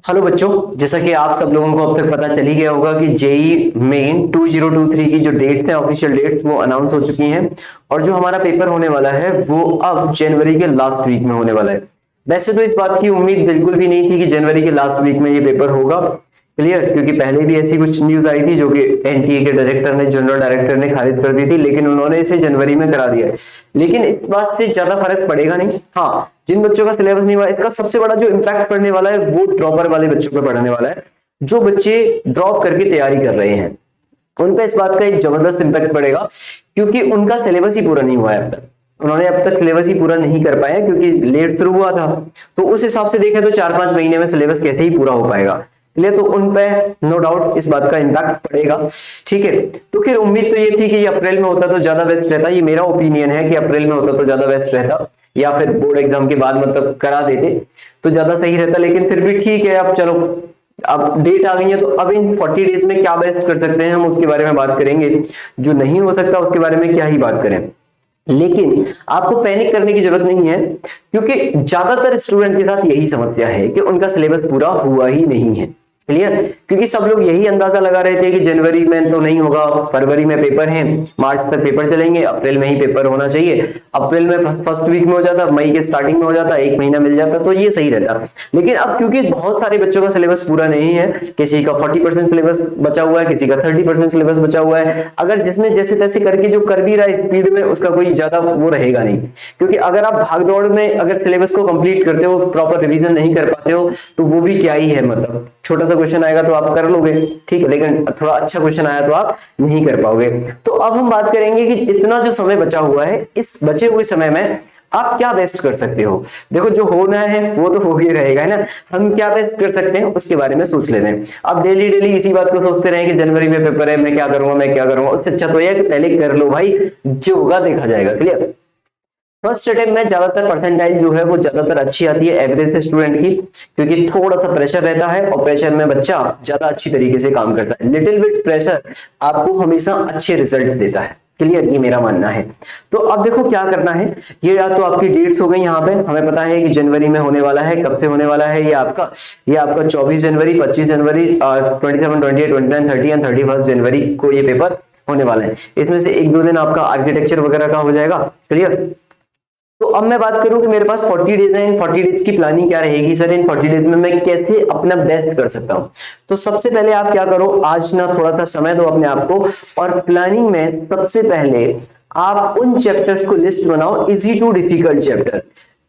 Hello बच्चों, जैसा कि आप सब लोगों को अब तक पता चल ही गया होगा कि जेई मेन 2023 की जो डेट्स हैं, ऑफिशियल डेट्स वो अनाउंस हो चुकी हैं और जो हमारा पेपर होने वाला है वो अब जनवरी के लास्ट वीक में होने वाला है। वैसे तो इस बात की उम्मीद बिल्कुल भी नहीं थी कि जनवरी के लास्ट वीक में ये पेपर होगा, क्लियर, क्योंकि पहले भी ऐसी कुछ न्यूज आई थी जो कि एनटीए के डायरेक्टर ने, जनरल डायरेक्टर ने खारिज कर दी थी, लेकिन उन्होंने इसे जनवरी में करा दिया है। लेकिन इस बात से ज्यादा फर्क पड़ेगा नहीं। हाँ, जिन बच्चों का सिलेबस नहीं हुआ, इसका सबसे बड़ा जो इम्पैक्ट पड़ने वाला है वो ड्रॉपर वाले बच्चों पर पड़ने वाला है। जो बच्चे ड्रॉप करके तैयारी कर रहे हैं उन पे इस बात का एक जबरदस्त इम्पैक्ट पड़ेगा, क्योंकि उनका सिलेबस ही पूरा नहीं हुआ है अब तक। उन्होंने अब तक सिलेबस ही पूरा नहीं कर पाया क्योंकि लेट शुरू हुआ था। तो उस हिसाब से देखें तो 4-5 महीने में सिलेबस कैसे ही पूरा हो पाएगा, इसलिए तो उन पे नो डाउट इस बात का इम्पैक्ट पड़ेगा। ठीक है, तो फिर उम्मीद तो ये थी कि ये अप्रैल में होता तो ज्यादा बेस्ट रहता। ये मेरा ओपिनियन है कि अप्रैल में होता तो ज्यादा बेस्ट रहता, या फिर बोर्ड एग्जाम के बाद मतलब करा देते तो ज्यादा सही रहता। लेकिन फिर भी ठीक है, अब चलो, अब डेट आ गई है तो अब इन 40 डेज में क्या बेस्ट कर सकते हैं हम उसके बारे में बात करेंगे। जो नहीं हो सकता उसके बारे में क्या ही बात करें। लेकिन आपको पैनिक करने की जरूरत नहीं है, क्योंकि ज्यादातर स्टूडेंट के साथ यही समस्या है कि उनका सिलेबस पूरा हुआ ही नहीं है। क्लियर, क्योंकि सब लोग यही अंदाजा लगा रहे थे कि जनवरी में तो नहीं होगा, फरवरी में पेपर है, मार्च तक पेपर चलेंगे, अप्रैल में ही पेपर होना चाहिए। अप्रैल में फर्स्ट वीक में हो जाता, मई के स्टार्टिंग में हो जाता, 1 महीना मिल जाता तो ये सही रहता। लेकिन अब क्योंकि बहुत सारे बच्चों का सिलेबस पूरा नहीं है, किसी का 40% सिलेबस बचा हुआ है, किसी का 30% सिलेबस बचा हुआ है, अगर जिसने जैसे तैसे करके जो कर भी रहा है स्पीड में, उसका कोई ज्यादा वो रहेगा नहीं। क्योंकि अगर आप भागदौड़ में अगर सिलेबस को कंप्लीट करते हो, प्रॉपर रिवीजन नहीं कर पाते हो, तो वो भी क्या ही है, मतलब छोटा सा क्वेश्चन आएगा तो आप कर लोगे, ठीक है, लेकिन थोड़ा अच्छा क्वेश्चन आया तो आप नहीं कर पाओगे। तो अब हम बात करेंगे कि इतना जो समय बचा हुआ है, इस बचे हुए समय में आप क्या बेस्ट कर सकते हो। देखो, जो होना है वो तो हो ही रहेगा, है ना। हम क्या बेस्ट कर सकते हैं उसके बारे में सोच लेते हैं। अब डेली डेली इसी बात को सोचते रहे कि जनवरी में पेपर है, मैं क्या करूंगा, मैं क्या करूंगा, उससे अच्छा तो यह है कि पहले कर लो भाई, जो होगा देखा जाएगा। क्लियर। फर्स्ट अटेम्प्ट में ज्यादातर परसेंटाइल जो है वो ज्यादातर अच्छी आती है एवरेज स्टूडेंट की, क्योंकि थोड़ा सा प्रेशर रहता है और प्रेशर में बच्चा ज्यादा अच्छी तरीके से काम करता है। लिटिल बिट प्रेशर आपको हमेशा अच्छे रिजल्ट देता है। क्लियर, ये मेरा मानना है। तो अब देखो क्या करना है। ये या तो आपकी डेट्स हो गई, यहाँ पे हमें पता है कि जनवरी में होने वाला है। कब से होने वाला है ये आपका 24 जनवरी, 25 जनवरी, 27, 28, 29, 30 एंड 31 जनवरी को ये पेपर होने वाला है। इसमें से 1-2 दिन आपका आर्किटेक्चर वगैरह का हो जाएगा। क्लियर। तो अब मैं बात करूं कि मेरे पास 40 डेज है, इन 40 डेज की प्लानिंग क्या रहेगी सर, इन 40 डेज में मैं कैसे अपना बेस्ट कर सकता हूं। तो सबसे पहले आप क्या करो, आज ना थोड़ा सा समय दो अपने आप को, और प्लानिंग में सबसे पहले आप उन चैप्टर्स को लिस्ट बनाओ, easy to difficult chapter,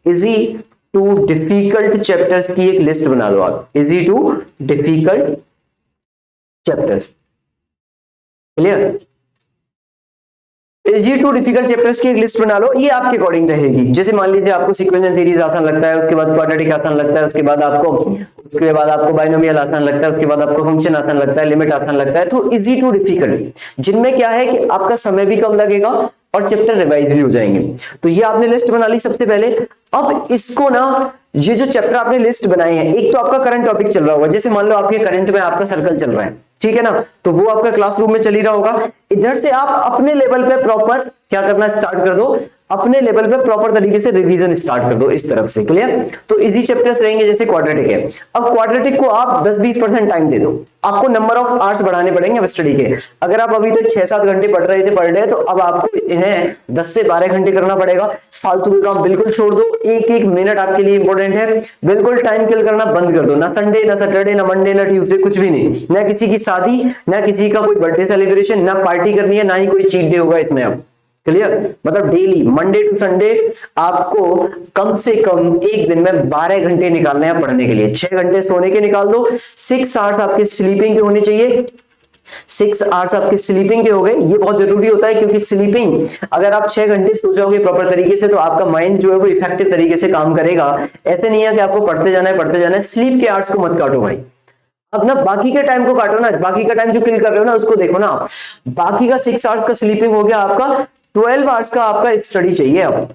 easy to difficult chapters की एक लिस्ट बना लो आप, easy to difficult chapters. Clear, easy to difficult chapters की एक लिस्ट बना लो। ये आपके अकॉर्डिंग रहेगी। जैसे मान लीजिए आपको सीक्वेंस सीरीज आसान लगता है, उसके बाद क्वाड्रेटिक आसान लगता है, उसके बाद आपको बाइनोमियल आसान लगता है, उसके बाद आपको फंक्शन आसान लगता है, लिमिट आसान लगता है। तो इजी टू डिफिकल्ट, जिनमें क्या है कि आपका समय भी कम लगेगा और चैप्टर रिवाइज भी हो जाएंगे। तो ये आपने लिस्ट बना ली सबसे पहले। अब इसको ना, ये जो चैप्टर आपने लिस्ट बनाए हैं, एक तो आपका करंट टॉपिक चल रहा होगा, जैसे मान लो आपके करंट में आपका सर्कल चल रहा है, ठीक है ना, तो वो आपका क्लासरूम में चल ही रहा होगा। इधर से आप अपने लेवल पे प्रॉपर क्या करना स्टार्ट कर दो, अपने लेवल पे प्रॉपर तरीके से रिवीजन स्टार्ट कर दो इस तरफ से। क्लियर। तो इजी चैप्टर्स रहेंगे, जैसे क्वाड्रेटिक है। अब क्वाड्रेटिक को आप 10-20% टाइम दे दो, आपको नंबर ऑफ आवर्स बढ़ाने पड़ेंगे अब स्टडी के। अगर आप अभी तक 6-7 घंटे पढ़ रहे थे पर डे, तो अब आपको इन्हें 10 से 12 घंटे करना पड़ेगा। फालतू के काम बिल्कुल छोड़ दो, एक एक मिनट आपके लिए इंपॉर्टेंट है। बिल्कुल टाइम किल करना बंद कर दो, ना संडे, ना सैटरडे, ना मंडे, ना ट्यूसडे, कुछ भी नहीं, ना किसी की शादी, ना किसी का कोई बर्थडे सेलिब्रेशन, ना पार्टी करनी है, ना ही कोई चीट डे होगा इसमें अब। क्लियर, मतलब डेली मंडे टू संडे आपको कम से कम एक दिन में 12 घंटे निकालने हैं पढ़ने के लिए। 6 घंटे सोने के निकाल दो, 6 आवर्स आपके स्लीपिंग के होने चाहिए। 6 आवर्स आपके स्लीपिंग के हो गए, ये बहुत जरूरी होता है, क्योंकि स्लीपिंग अगर आप 6 घंटे सो जाओगे प्रॉपर तरीके से, तो आपका माइंड जो है वो इफेक्टिव तरीके से काम करेगा। ऐसे नहीं है कि आपको पढ़ते जाना है, स्लीप के आवर्स को मत काटो भाई। अब ना बाकी के टाइम को काटो ना, बाकी का टाइम जो किल कर रहे हो ना उसको देखो ना। बाकी का 6 आवर्स का स्लीपिंग हो गया, आपका 12 आवर्स का आपका स्टडी चाहिए। अब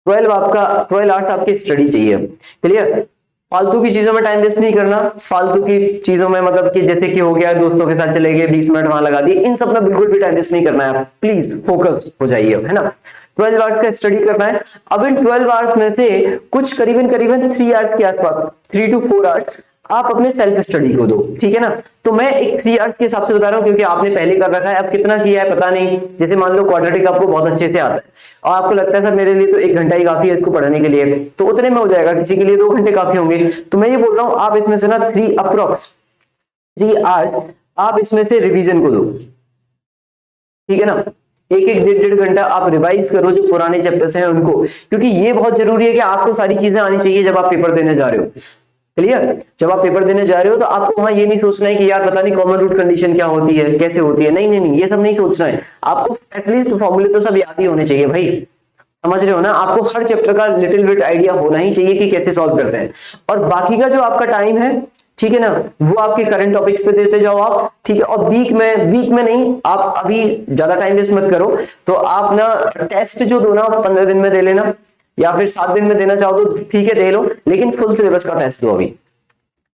12 आवर्स आपकी स्टडी चाहिए। क्लियर। फालतू की चीजों में टाइम वेस्ट नहीं करना, फालतू की चीजों में मतलब कि जैसे कि हो गया दोस्तों के साथ चले गए 20 मिनट वहां लगा दिए, इन सब में बिल्कुल भी टाइम वेस्ट नहीं करना है। प्लीज फोकस हो जाइए, है ना। 12 आवर्स का स्टडी करना है। अब इन 12 आवर्स में से कुछ करीबन 3 आवर्स के आसपास, 3 to 4 आवर्स आप अपने सेल्फ स्टडी को दो, ठीक है ना। तो मैं एक 3 आवर्स के हिसाब से बता रहा हूँ क्योंकि आपने पहले कर रखा है, अब कितना किया है पता नहीं। जैसे मान लो क्वाड्रेटिक आपको बहुत अच्छे से आता है और आपको लगता है सर मेरे लिए तो 1 घंटा ही काफी है इसको पढ़ने के लिए, तो उतने में हो जाएगा, किसी के लिए 2 घंटे काफी होंगे। तो मैं ये बोल रहा हूँ आप इसमें से ना 3 आवर्स आप इसमें से रिवीजन को दो, ठीक है ना। एक एक 1.5 घंटा आप रिवाइज करो जो पुराने चैप्टर्स हैं उनको, क्योंकि ये बहुत जरूरी है कि आपको सारी चीजें आनी चाहिए जब आप पेपर देने जा रहे हो। क्लियर? जब आप पेपर देने जा रहे हो तो आपको वहां ये नहीं सोचना है कि यार पता नहीं कॉमन रूट कंडीशन क्या होती है, कैसे होती है, नहीं नहीं नहीं, ये सब नहीं सोचना है। आपको एटलीस्ट फॉर्मूले तो सब याद ही होने चाहिए भाई, समझ रहे हो ना। आपको हर चैप्टर का लिटिल बिट आइडिया होना ही चाहिए कि कैसे सॉल्व करते हैं। और बाकी का जो आपका टाइम है, ठीक है ना, वो आपके करंट टॉपिक्स पे देते जाओ आप, ठीक है। और वीक में नहीं, आप अभी ज्यादा टाइम वेस्ट मत करो। तो आप ना टेस्ट जो दो ना 15 दिन में दे लेना, या फिर 7 दिन में देना चाहो तो ठीक है दे लो, लेकिन फुल सिलेबस का टेस्ट दो अभी,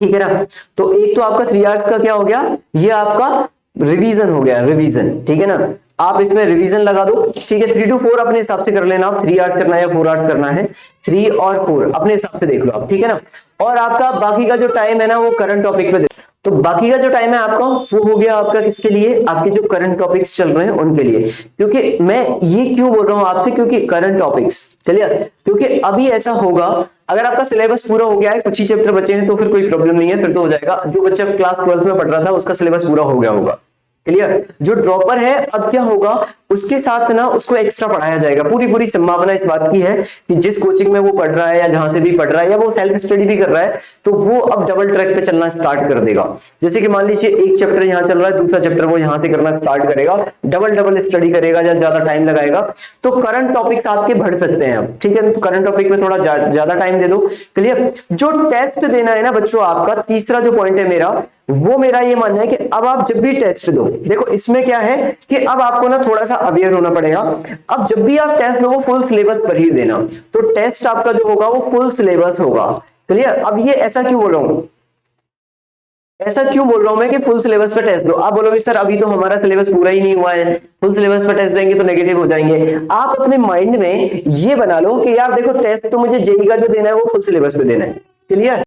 ठीक है ना। तो एक तो आपका 3 आवर्स का क्या हो गया, ये आपका रिवीजन हो गया, रिवीजन, ठीक है ना। आप इसमें रिवीजन लगा दो, ठीक है। 3 to 4 अपने हिसाब से कर लेना आप, 3 आवर्स करना है या 4 आवर्स करना है, 3 और 4 अपने हिसाब से देख लो आप, ठीक है ना। और आपका बाकी का जो टाइम है ना वो करंट टॉपिक पे दे। तो बाकी का जो टाइम है आपका वो हो गया आपका किसके लिए, आपके जो करंट टॉपिक्स चल रहे हैं उनके लिए। क्योंकि मैं ये क्यों बोल रहा हूं आपसे, क्योंकि करंट टॉपिक्स, चलिए, क्योंकि अभी ऐसा होगा अगर आपका सिलेबस पूरा हो गया है, कुछ ही चैप्टर बचे हैं तो फिर कोई प्रॉब्लम नहीं है, फिर तो हो जाएगा। जो बच्चा क्लास 12th में पढ़ रहा था उसका सिलेबस पूरा हो गया होगा, क्लियर। जो ड्रॉपर है अब क्या होगा, उसके साथ ना उसको एक्स्ट्रा पढ़ाया जाएगा। पूरी संभावना इस बात की है कि जिस कोचिंग में वो पढ़ रहा है या जहां से भी पढ़ रहा है या वो सेल्फ स्टडी भी कर रहा है, तो वो अब डबल ट्रैक पे चलना स्टार्ट कर देगा। जैसे कि मान लीजिए एक चैप्टर यहाँ चल रहा है, दूसरा चैप्टर वो यहां से करना स्टार्ट करेगा, डबल स्टडी करेगा या ज्यादा टाइम लगाएगा। तो करंट टॉपिक्स आपके बढ़ सकते हैं अब, ठीक है। तो करंट टॉपिक में थोड़ा ज्यादा टाइम दे दो, क्लियर। जो टेस्ट देना है ना बच्चों, आपका तीसरा जो पॉइंट है मेरा, वो मेरा ये मानना है कि अब आप जब भी टेस्ट दो, देखो इसमें क्या है कि अब आपको ना थोड़ा सा अवेयर होना पड़ेगा। अब जब भी आप टेस्ट दो वो फुल सिलेबस पर ही देना, तो टेस्ट आपका जो होगा वो फुल सिलेबस होगा, क्लियर। अब ये ऐसा क्यों बोल रहा हूं, मैं कि फुल सिलेबस पे टेस्ट दो। आप बोलोगे सर अभी तो हमारा सिलेबस पूरा ही नहीं हुआ है, फुल सिलेबस पे टेस्ट देंगे तो नेगेटिव हो जाएंगे। आप अपने माइंड में ये बना लो कि यार देखो टेस्ट तो मुझे जेईई का जो देना है वो फुल सिलेबस पे देना है, क्लियर।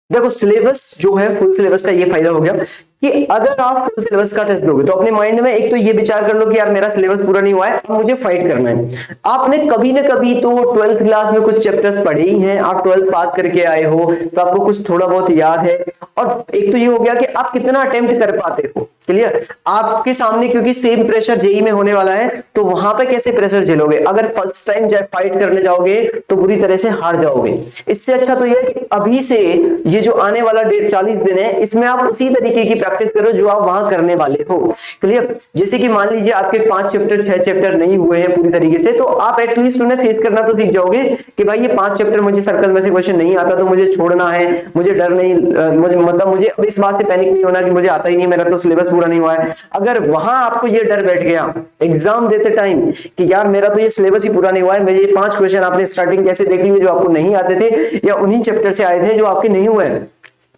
देखो सिलेबस जो है, फुल सिलेबस का ये फायदा हो गया कि अगर आप फुल सिलेबस का टेस्ट दोगे तो अपने माइंड में एक तो ये विचार कर लो कि यार मेरा सिलेबस पूरा नहीं हुआ है, अब मुझे फाइट करना है। आपने कभी ना कभी तो 12th क्लास में कुछ चैप्टर्स पढ़े ही हैं, आप 12th पास करके आए हो तो आपको कुछ थोड़ा बहुत याद है। और एक तो ये हो गया कि आप कितना अटेम्प्ट कर पाते हो, क्लियर। आपके सामने क्योंकि सेम प्रेशर जेईई में होने वाला है, तो वहां पे कैसे प्रेशर झेलोगे। अगर फर्स्ट टाइम जब फाइट करने जाओगे तो बुरी तरह से हार जाओगे। इससे अच्छा तो यह कि अभी से ये जो आने वाला 40 दिन है, इसमें आप उसी तरीके की प्रैक्टिस करो जो आप वहां करने वाले हो, क्लियर। जैसे कि मान लीजिए आपके 5 चैप्टर 6 चैप्टर नहीं हुए हैं पूरी तरीके से, तो आप एटलीस्ट उन्हें फेस करना तो सीख जाओगे कि भाई ये 5 चैप्टर मुझे सर्कल में से क्वेश्चन नहीं आता तो मुझे छोड़ना है, मुझे डर नहीं, मुझे अब इस बात से पैनिक नहीं होना कि मुझे आता ही नहीं, मेरा तो सिलेबस पूरा नहीं हुआ है। अगर वहां आपको ये डर बैठ गया एग्जाम देते टाइम कि यार मेरा तो ये सिलेबस ही पूरा नहीं हुआ है, मेरे ये 5 क्वेश्चन आपने स्टार्टिंग कैसे देख लिए जो आपको नहीं आते थे या उन्हीं चैप्टर से आए थे जो आपके नहीं हुए हैं,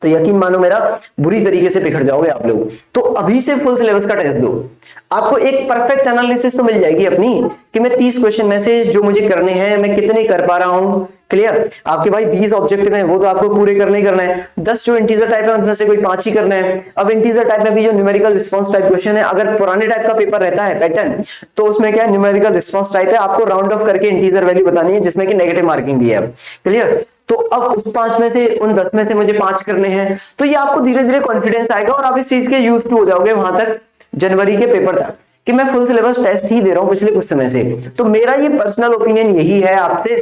तो यकीन मानो मेरा बुरी तरीके से पिघल जाओगे आप लोग। तो अभी से फुल सिलेबस का टेस्ट दो, आपको एक परफेक्ट एनालिसिस तो मिल जाएगी अपनी कि मैं 30 क्वेश्चन में से जो मुझे करने हैं मैं कितने कर पा रहा हूं, क्लियर। आपके भाई 20 ऑब्जेक्टिव हैं वो तो आपको पूरे करने ही करना है। 10 जो इंटीजर टाइप है उनमें से कोई 5 ही करना है। अब इंटीजर टाइप में भी जो न्यूमेरिकल रिस्पांस टाइप क्वेश्चन है, अगर पुराने टाइप का पेपर रहता है पैटर्न, तो उसमें क्या है न्यूमेरिकल रिस्पांस टाइप है, आपको राउंड ऑफ करके इंटीजर वैल्यू बतानी है जिसमें कि नेगेटिव मार्किंग भी है, क्लियर। तो अब उस 5 में से उन 10 में से मुझे 5 करने हैं, तो ये आपको धीरे धीरे कॉन्फिडेंस आएगा और आप इस चीज के यूज टू हो जाओगे वहां तक जनवरी के पेपर तक कि मैं फुल सिलेबस टेस्ट ही दे रहा हूं पिछले कुछ समय से। तो मेरा ये पर्सनल ओपिनियन यही है आपसे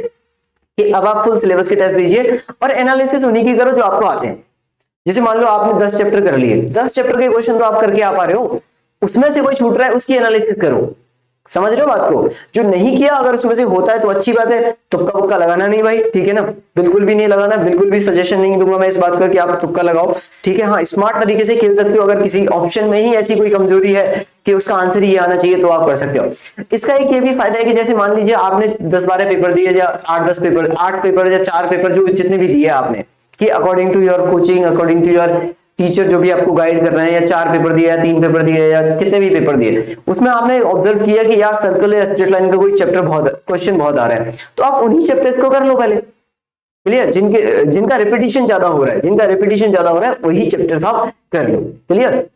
कि अब आप फुल सिलेबस के टेस्ट दीजिए और एनालिसिस उन्हीं की करो जो आपको आते हैं। जैसे मान लो आपने 10 चैप्टर कर लिए, 10 चैप्टर के क्वेश्चन तो आप करके आ पा रहे हो, उसमें से कोई छूट रहा है उसकी एनालिसिस करो, समझ रहे हो बात को। जो नहीं किया अगर उसमें से होता है तो अच्छी बात है, तुक्का वक्का लगाना नहीं भाई, ठीक है ना, बिल्कुल भी नहीं लगाना, बिल्कुल भी सजेशन नहीं दूंगा मैं इस बात का कि आप तुक्का लगाओ, ठीक है। हाँ स्मार्ट तरीके से खेल सकते हो, अगर किसी ऑप्शन में ही ऐसी कोई कमजोरी है कि उसका आंसर ही आना चाहिए तो आप कर सकते हो। इसका एक ये भी फायदा है कि जैसे मान लीजिए आपने 10-12 पेपर दिए या 8-10 पेपर, 8 पेपर या 4 पेपर जो जितने भी दिए आपने, कि according to your coaching, according to your teacher जो भी आपको गाइड कर रहे हैं, या 4 पेपर दिया या 3 पेपर दिए या कितने भी पेपर दिए, उसमें आपने ऑब्जर्व किया कि यार सर्कल या स्ट्रेट लाइन का कोई चैप्टर बहुत क्वेश्चन बहुत आ रहा है, तो आप उन्हीं चैप्टर्स को कर लो पहले, क्लियर, जिनका रिपीटिशन ज्यादा हो रहा है, वही चैप्टर आप कर लो। क्लियर,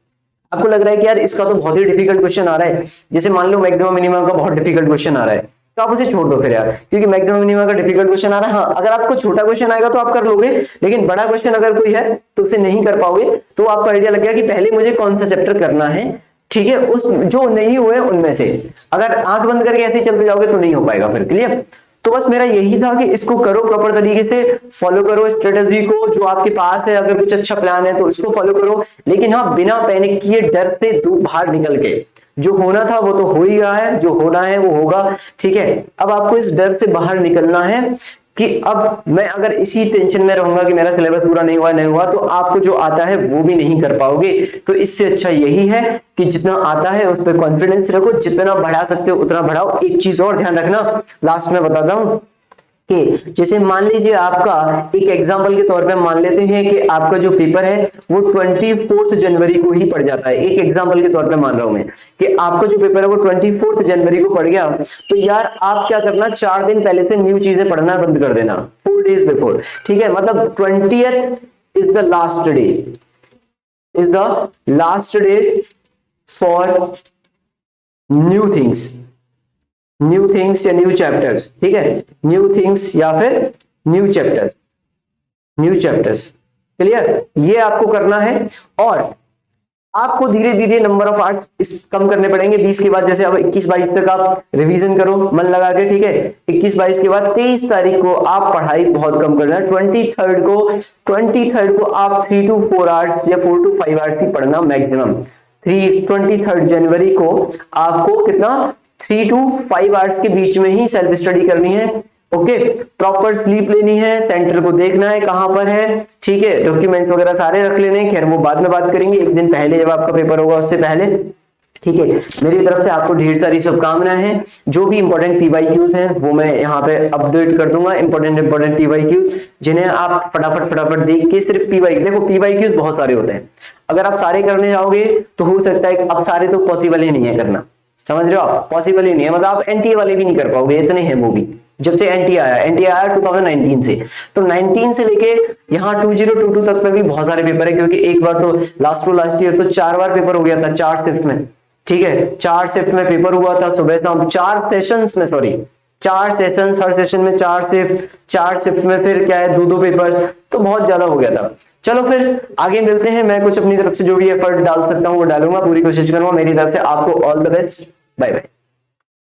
आपको लग रहा है कि यार इसका तो बहुत ही डिफिकल्ट क्वेश्चन आ रहा है, जैसे मान लो मैक्सिमम मिनिमम का बहुत डिफिकल्ट क्वेश्चन आ रहा है, तो आप उसे छोड़ दो फिर यार, क्योंकि मैक्सिमम मिनिमम का डिफिकल्ट क्वेश्चन आ रहा है। हाँ, अगर आपको छोटा क्वेश्चन आएगा तो आप कर लोगे, लेकिन बड़ा क्वेश्चन अगर कोई है तो उसे नहीं कर पाओगे। तो आपको आइडिया लग गया कि पहले मुझे कौन सा चैप्टर करना है, ठीक है, उस जो नहीं हुए उनमें से। अगर आंख बंद करके ऐसे ही चलते जाओगे तो नहीं हो पाएगा फिर। क्लियर, तो बस मेरा यही था कि इसको करो प्रॉपर तरीके से, फॉलो करो स्ट्रेटेजी को जो आपके पास है। अगर कुछ अच्छा प्लान है तो इसको फॉलो करो, लेकिन हाँ बिना पैनिक किए, डर से बाहर निकल के, जो होना था वो तो हो ही रहा है, जो होना है वो होगा, ठीक है। अब आपको इस डर से बाहर निकलना है कि अब मैं अगर इसी टेंशन में रहूंगा कि मेरा सिलेबस पूरा नहीं हुआ, तो आपको जो आता है वो भी नहीं कर पाओगे। तो इससे अच्छा यही है कि जितना आता है उस पर कॉन्फिडेंस रखो, जितना बढ़ा सकते हो उतना बढ़ाओ। एक चीज और ध्यान रखना, लास्ट में बताता हूं कि जैसे मान लीजिए आपका एक एग्जांपल के तौर पे मान लेते हैं कि आपका जो पेपर है वो 24 जनवरी को ही पड़ जाता है। एक एग्जांपल के तौर पे मान रहा हूं मैं कि आपका जो पेपर है वो 24 जनवरी को पड़ गया, तो यार आप क्या करना, 4 दिन पहले से न्यू चीजें पढ़ना बंद कर देना, 4 days बिफोर, ठीक है। मतलब 20th is the last day, for new things या न्यू चैप्टर्स, ठीक है, न्यू थिंग्स या फिर न्यू चैप्टर्स। क्लियर, ये आपको करना है। और आपको धीरे धीरे नंबर ऑफ आवर्स कम करने पड़ेंगे। 20 के बाद, जैसे अब 21-22 तक आप रिवीजन करो मन लगा के, ठीक है। 21-22 के बाद 23 तारीख को आप पढ़ाई बहुत कम करना है। 23rd को आप 3 to 4 आवर्स या 4 to 5 आवर्स ही पढ़ना मैक्सिमम। 23rd जनवरी को आपको कितना, 3 to 5 आवर्स के बीच में ही सेल्फ स्टडी करनी है। ओके, प्रॉपर स्लीप लेनी है, सेंटर को देखना है कहां पर है, ठीक है, डॉक्यूमेंट्स वगैरह सारे रख लेने हैं, खैर वो बाद में बात करेंगे, एक दिन पहले जब आपका पेपर होगा उससे पहले, ठीक है। मेरी तरफ से आपको ढेर सारी शुभकामनाएं हैं। जो भी इंपॉर्टेंट पीवाईक्यूज हैं वो मैं यहाँ पे अपडेट कर दूंगा, इंपॉर्टेंट पीवाईक्यूज जिन्हें आप फटाफट देख के, सिर्फ पीवाईक्यूज बहुत सारे होते हैं, अगर आप सारे करने जाओगे तो हो सकता है, अब सारे तो पॉसिबल ही नहीं है करना, समझ रहे हो आप, पॉसिबल ही नहीं है। मतलब आप एनटीए वाले भी नहीं कर पाओगे, इतने हैं वो भी। जब से एनटीए आया 2019 से, तो 19 से लेके यहाँ 2022 तक में भी बहुत सारे पेपर है, क्योंकि एक बार तो लास्ट ईयर तो 4 बार पेपर हो गया था, 4 शिफ्ट में, ठीक है, 4 शिफ्ट में पेपर हुआ था, सुबह शाम 4 सेशंस में, सॉरी 4 सेशंस, हर सेशन में 4 शिफ्ट में फिर क्या है 2 पेपर, तो बहुत ज्यादा हो गया था। चलो फिर आगे मिलते हैं, मैं कुछ अपनी तरफ से जो भी एफर्ट डाल सकता हूँ वो डालूंगा, पूरी कोशिश करूंगा। मेरी तरफ से आपको all the best, bye bye.